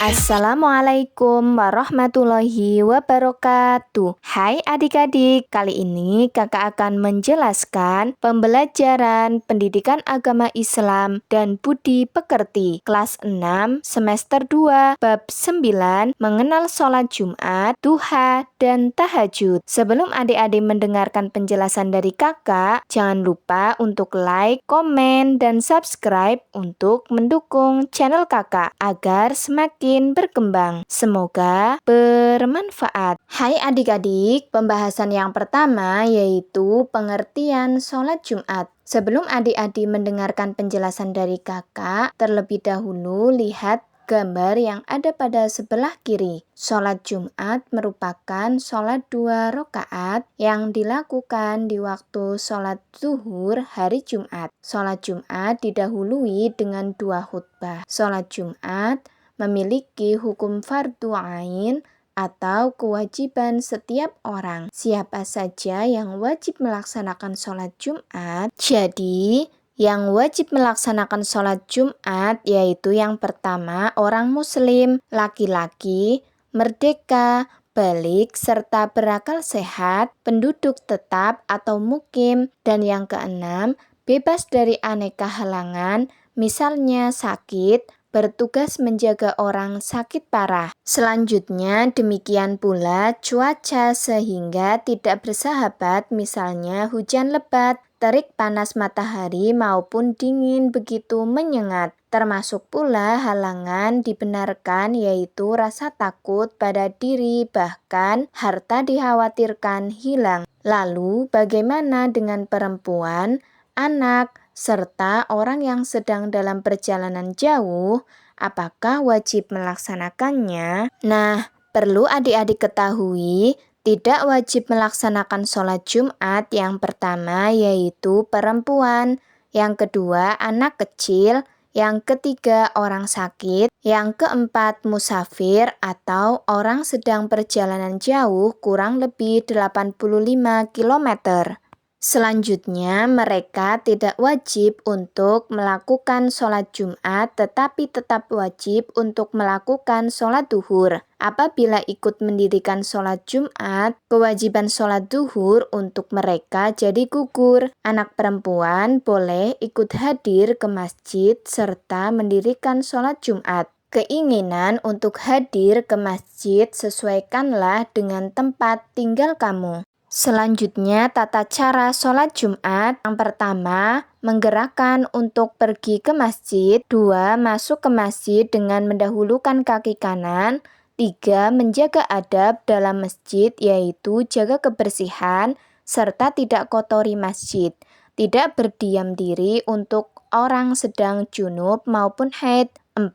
Assalamualaikum warahmatullahi wabarakatuh. Hai adik-adik, kali ini kakak akan menjelaskan pembelajaran pendidikan agama Islam dan budi pekerti kelas 6 semester 2 bab 9 mengenal sholat Jumat, duha, dan tahajud. Sebelum adik-adik mendengarkan penjelasan dari kakak, jangan lupa untuk like, komen, dan subscribe untuk mendukung channel kakak agar semakin berkembang. Semoga bermanfaat. Hai adik-adik, pembahasan yang pertama yaitu pengertian sholat Jumat. Sebelum adik-adik mendengarkan penjelasan dari kakak, terlebih dahulu lihat gambar yang ada pada sebelah kiri. Sholat Jumat merupakan sholat 2 rakaat yang dilakukan di waktu sholat zuhur hari Jumat. Sholat Jumat didahului dengan 2 khutbah. Sholat Jumat memiliki hukum fardu ain atau kewajiban setiap orang. Siapa saja yang wajib melaksanakan sholat Jumat? Jadi, yang wajib melaksanakan sholat Jumat yaitu yang pertama orang muslim, laki-laki, merdeka, balik, serta berakal sehat, penduduk tetap atau mukim, dan yang keenam, bebas dari aneka halangan, misalnya sakit, bertugas menjaga orang sakit parah. Selanjutnya, demikian pula cuaca sehingga tidak bersahabat, misalnya hujan lebat, terik panas matahari maupun dingin begitu menyengat. Termasuk pula halangan dibenarkan yaitu rasa takut pada diri, bahkan harta dikhawatirkan hilang. Lalu bagaimana dengan perempuan, anak, serta orang yang sedang dalam perjalanan jauh? Apakah wajib melaksanakannya? Nah, perlu adik-adik ketahui, tidak wajib melaksanakan sholat Jumat yang pertama yaitu perempuan, yang kedua anak kecil, yang ketiga orang sakit, yang keempat musafir atau orang sedang perjalanan jauh kurang lebih 85 km. Selanjutnya, mereka tidak wajib untuk melakukan sholat Jumat, tetapi tetap wajib untuk melakukan sholat duhur. Apabila ikut mendirikan sholat Jumat, kewajiban sholat duhur untuk mereka jadi gugur. Anak perempuan boleh ikut hadir ke masjid serta mendirikan sholat Jumat. Keinginan untuk hadir ke masjid sesuaikanlah dengan tempat tinggal kamu. Selanjutnya, tata cara sholat Jumat. Yang pertama, menggerakkan untuk pergi ke masjid. 2. Masuk ke masjid dengan mendahulukan kaki kanan. 3. Menjaga adab dalam masjid, yaitu jaga kebersihan, serta tidak kotori masjid. Tidak berdiam diri untuk orang sedang junub maupun haid. 4.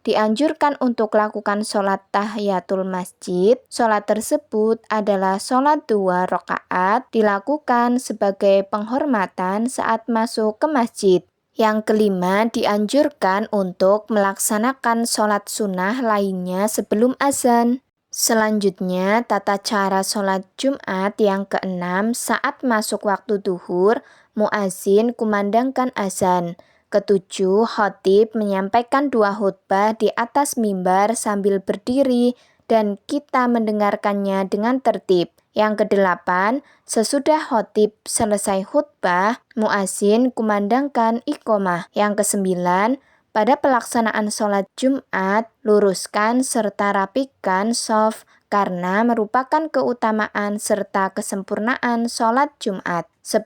Dianjurkan untuk lakukan sholat tahiyatul masjid. Sholat tersebut adalah sholat 2 rakaat, dilakukan sebagai penghormatan saat masuk ke masjid. Yang kelima, dianjurkan untuk melaksanakan sholat sunnah lainnya sebelum azan. Selanjutnya, tata cara sholat Jumat yang keenam, saat masuk waktu duhur, muazin kumandangkan azan. Ketujuh, khatib menyampaikan 2 khutbah di atas mimbar sambil berdiri dan kita mendengarkannya dengan tertib. Yang kedelapan, sesudah khatib selesai khutbah, muazin kumandangkan iqomah. Yang kesembilan, pada pelaksanaan sholat Jumat, luruskan serta rapikan shaf karena merupakan keutamaan serta kesempurnaan sholat Jumat. 10.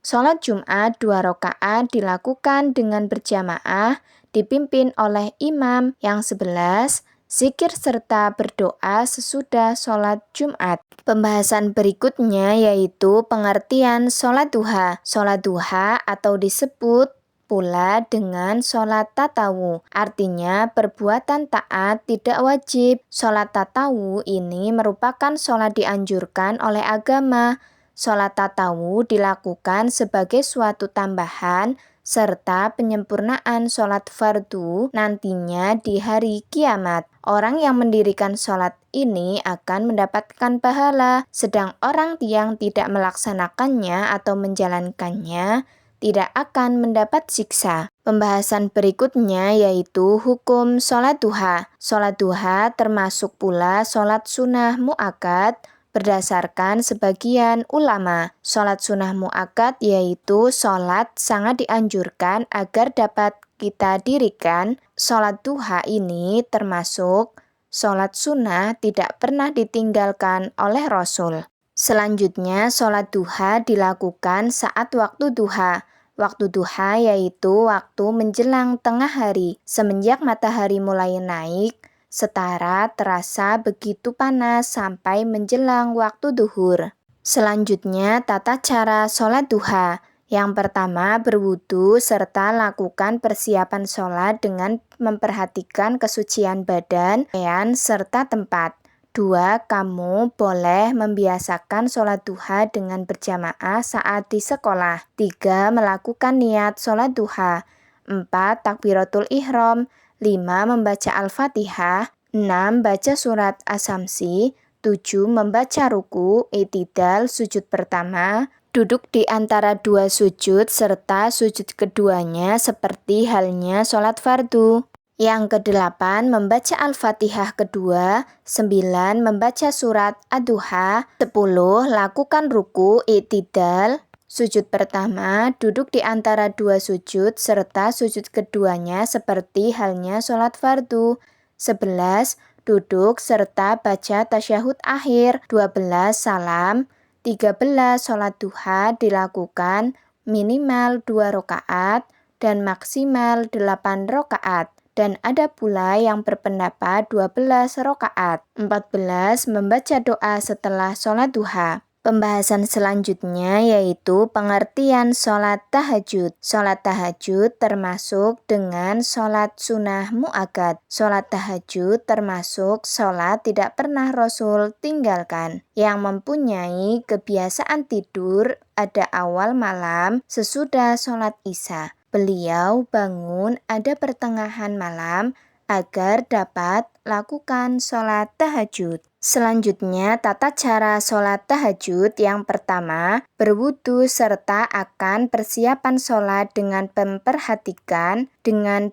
Sholat Jumat 2 rakaat dilakukan dengan berjamaah, dipimpin oleh imam. Yang 11. Zikir serta berdoa sesudah sholat Jumat. Pembahasan berikutnya yaitu pengertian sholat duha. Sholat duha atau disebut pula dengan sholat tatawu, artinya perbuatan taat tidak wajib. Sholat tatawu ini merupakan sholat dianjurkan oleh agama. Sholat tatawu dilakukan sebagai suatu tambahan serta penyempurnaan sholat fardu nantinya di hari kiamat. Orang yang mendirikan sholat ini akan mendapatkan pahala, sedang orang yang tidak melaksanakannya atau menjalankannya tidak akan mendapat siksa. Pembahasan berikutnya yaitu hukum sholat duha. Sholat duha termasuk pula sholat sunnah mu'akkad berdasarkan sebagian ulama. Sholat sunnah mu'akkad yaitu sholat sangat dianjurkan agar dapat kita dirikan. Sholat duha ini termasuk sholat sunnah tidak pernah ditinggalkan oleh Rasul. Selanjutnya, sholat duha dilakukan saat waktu duha. Waktu duha yaitu waktu menjelang tengah hari. Semenjak matahari mulai naik, setara terasa begitu panas sampai menjelang waktu duhur. Selanjutnya, tata cara sholat duha. Yang pertama, berwudu serta lakukan persiapan sholat dengan memperhatikan kesucian badan, pakaian, serta tempat. 2. Kamu boleh membiasakan sholat duha dengan berjamaah saat di sekolah. 3. Melakukan niat sholat duha. 4. Takbiratul ihram. 5. Membaca Al-Fatihah. 6. Baca surat As-Samsi. 7. Membaca ruku, i'tidal, sujud pertama, duduk di antara dua sujud serta sujud keduanya seperti halnya sholat fardu. Yang kedelapan, membaca Al-Fatihah kedua. 9. Membaca surat Ad-Duha. 10. Lakukan ruku, i'tidal, sujud pertama, duduk di antara dua sujud serta sujud keduanya seperti halnya sholat fardu. 11. Duduk serta baca tasyahud akhir. 12. Salam. 13. Sholat duha dilakukan minimal 2 rakaat dan maksimal 8 rakaat. Dan ada pula yang berpendapat 12 rakaat. 14. Membaca doa setelah sholat duha. Pembahasan selanjutnya yaitu pengertian sholat tahajud. Sholat tahajud termasuk dengan sholat sunnah mu'akkad. Sholat tahajud termasuk sholat tidak pernah Rasul tinggalkan. Yang mempunyai kebiasaan tidur ada awal malam sesudah sholat isya. Beliau bangun ada pertengahan malam agar dapat lakukan sholat tahajud. Selanjutnya, tata cara sholat tahajud yang pertama, berwudu serta akan persiapan sholat dengan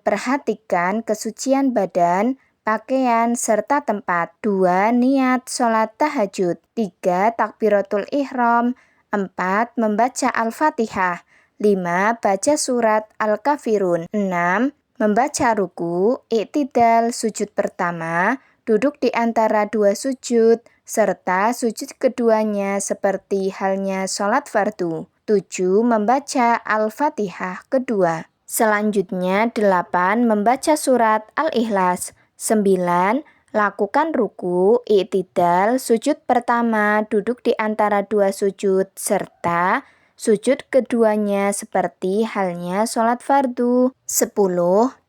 perhatikan kesucian badan, pakaian, serta tempat. 2. Niat sholat tahajud. 3. Takbiratul ihram. 4. Membaca Al-Fatihah. 5. Baca surat Al-Kafirun. 6. Membaca ruku, i'tidal, sujud pertama, duduk di antara dua sujud, serta sujud keduanya seperti halnya sholat fardu. 7. Membaca Al-Fatihah kedua. Selanjutnya 8. Membaca surat Al-Ikhlas. 9. Lakukan ruku, i'tidal, sujud pertama, duduk di antara dua sujud, serta sujud keduanya seperti halnya sholat fardu. 10.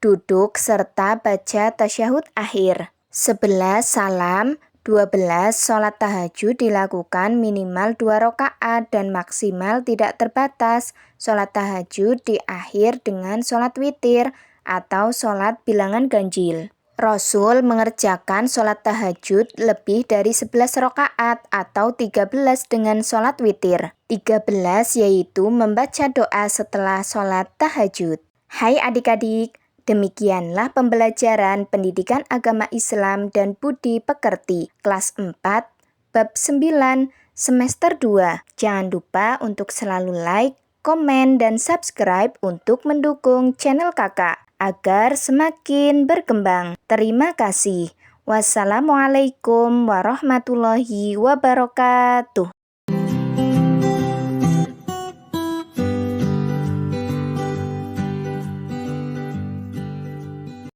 Duduk serta baca tasyahud akhir. 11. Salam. 12. Sholat tahajud dilakukan minimal 2 rakaat dan maksimal tidak terbatas. Sholat tahajud di akhir dengan sholat witir atau sholat bilangan ganjil. Rasul mengerjakan sholat tahajud lebih dari 11 rakaat atau 13 dengan sholat witir. 13 yaitu membaca doa setelah sholat tahajud. Hai adik-adik, demikianlah pembelajaran pendidikan agama Islam dan budi pekerti kelas 4, bab 9, semester 2. Jangan lupa untuk selalu like, komen, dan subscribe untuk mendukung channel kakak agar semakin berkembang. Terima kasih. Wassalamualaikum warahmatullahi wabarakatuh.